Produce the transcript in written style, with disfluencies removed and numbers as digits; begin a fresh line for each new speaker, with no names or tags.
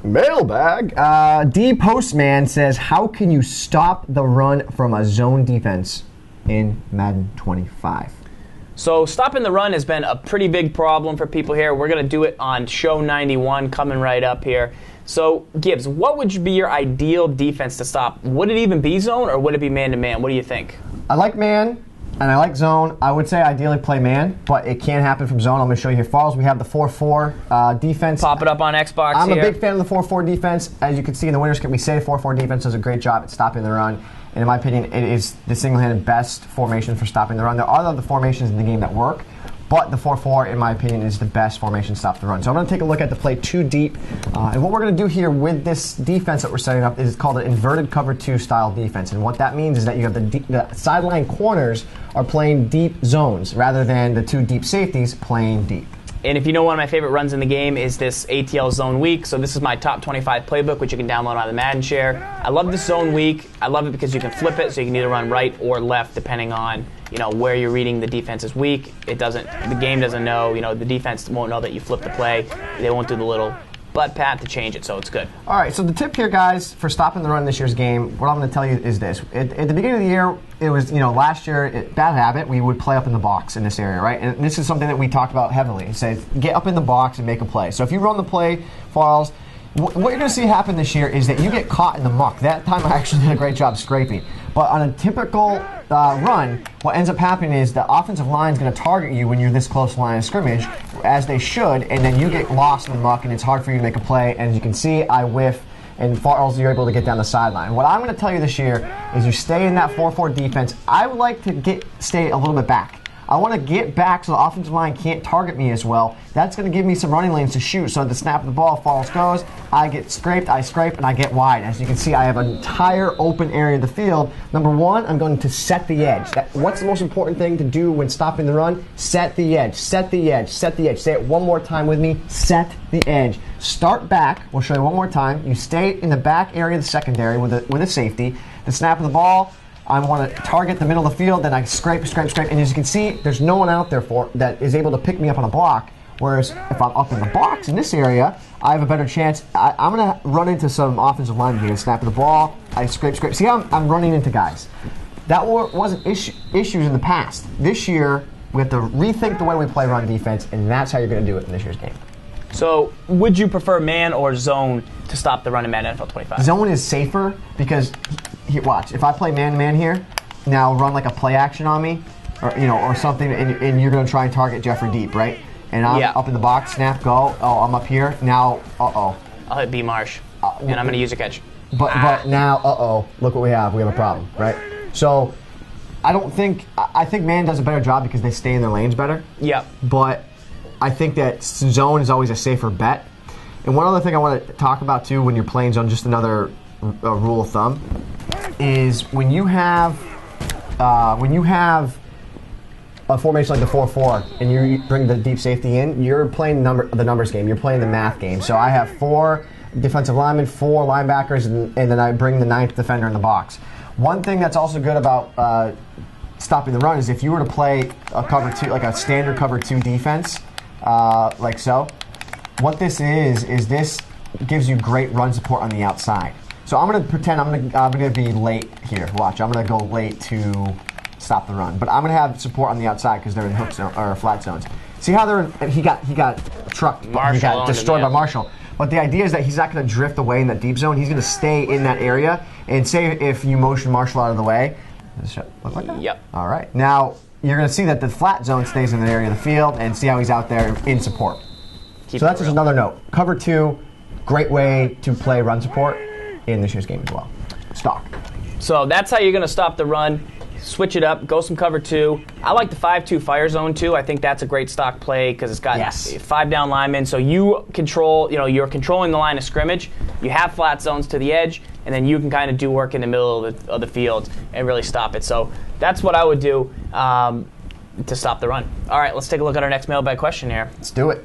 Mailbag. D Postman says, how can you stop the run from a zone defense in Madden 25?
So stopping the run has been a pretty big problem for people here. We're going to do it on show 91 coming right up here. So, Gibbs, what would be your ideal defense to stop? Would it even be zone or would it be man-to-man? What do you think?
I like man and I like zone. I would say ideally play man, but it can happen from zone. I'm going to show you here. Falls, we have the 4-4 defense.
Pop it up on Xbox
I'm
here.
a big fan of the 4-4 defense. As you can see in the winners kit, we say 4-4 defense does a great job at stopping the run. And in my opinion, it is the single-handed best formation for stopping the run. There are other formations in the game that work, but the 4-4, in my opinion, is the best formation to stop the run. So I'm going to take a look at the play too deep. And what we're going to do here with this defense that we're setting up is called an inverted cover 2 style defense. And what that means is that you have the sideline corners are playing deep zones rather than the 2 deep safeties playing deep.
And if you know, one of my favorite runs in the game is this ATL zone week. So this is my top 25 playbook, which you can download on the Madden share. I love this zone week. I love it because you can flip it, so you can either run right or left depending on where you're reading the defense's week. The game doesn't know. The defense won't know that you flipped the play. They won't do the little butt pat to change it, so it's good.
All right, so the tip here, guys, for stopping the run in this year's game, what I'm going to tell you is this. At the beginning of the year, it was, last year, bad habit, we would play up in the box in this area, right? And this is something that we talked about heavily. It says, get up in the box and make a play. So if you run the play, Farles, what you're going to see happen this year is that you get caught in the muck. That time I actually did a great job scraping. But on a typical run, what ends up happening is the offensive line is going to target you when you're this close to the line of scrimmage, as they should, and then you get lost in the muck, and it's hard for you to make a play. And as you can see, I whiff, and Farles, you're able to get down the sideline. What I'm going to tell you this year is you stay in that 4-4 defense. I would like to stay a little bit back. I want to get back so the offensive line can't target me as well. That's going to give me some running lanes to shoot. So at the snap of the ball, Falls goes, I get scraped, I scrape, and I get wide. As you can see, I have an entire open area of the field. Number one, I'm going to set the edge. What's the most important thing to do when stopping the run? Set the edge, set the edge, set the edge. Say it one more time with me, set the edge. Start back, we'll show you one more time. You stay in the back area of the secondary with a safety. The snap of the ball, I want to target the middle of the field, then I scrape, and as you can see, there's no one out there that is able to pick me up on a block, whereas if I'm up in the box in this area, I have a better chance. I'm going to run into some offensive linemen here, snap of the ball, I scrape. See how I'm running into guys? That wasn't issues in the past. This year, we have to rethink the way we play run defense, and that's how you're going to do it in this year's game.
So, would you prefer man or zone to stop the run in Madden NFL 25?
Zone is safer because, here, watch, if I play man-to-man here, now run like a play action on me, or something, and you're going to try and target Jeffrey deep, right? And I'm up in the box, snap, go, I'm up here, now,
I'll hit B Marsh, and I'm going to use a catch.
But now, look what we have a problem, right? So, I think man does a better job because they stay in their lanes better.
Yeah.
But I think that zone is always a safer bet. And one other thing I want to talk about too when you're playing zone, just another rule of thumb, is when you have a formation like the 4-4 and you bring the deep safety in, you're playing the numbers game. You're playing the math game. So I have 4 defensive linemen, 4 linebackers, and then I bring the 9th defender in the box. One thing that's also good about stopping the run is if you were to play a cover 2, like a standard cover 2 defense, like so, what this is this gives you great run support on the outside. So I'm going to pretend I'm going to be late here. Watch, I'm going to go late to stop the run, but I'm going to have support on the outside because they're in hook zone, or flat zones. See how he got trucked, he got destroyed by Marshall. But the idea is that he's not going to drift away in that deep zone. He's going to stay in that area. And say if you motion Marshall out of the way, does it look like that?
Yep.
All right. Now you're going to see that the flat zone stays in the area of the field, and see how he's out there in support. So that's just another note. Cover 2, great way to play run support in this year's game as well. Stock.
So that's how you're going to stop the run. Switch it up, go some cover 2. I like the 5-2 fire zone too. I think that's a great stock play because it's got 5 down linemen. So you control, you're controlling the line of scrimmage. You have flat zones to the edge, and then you can kind of do work in the middle of the field and really stop it. So that's what I would do to stop the run. All right, let's take a look at our next mailbag question here.
Let's do it.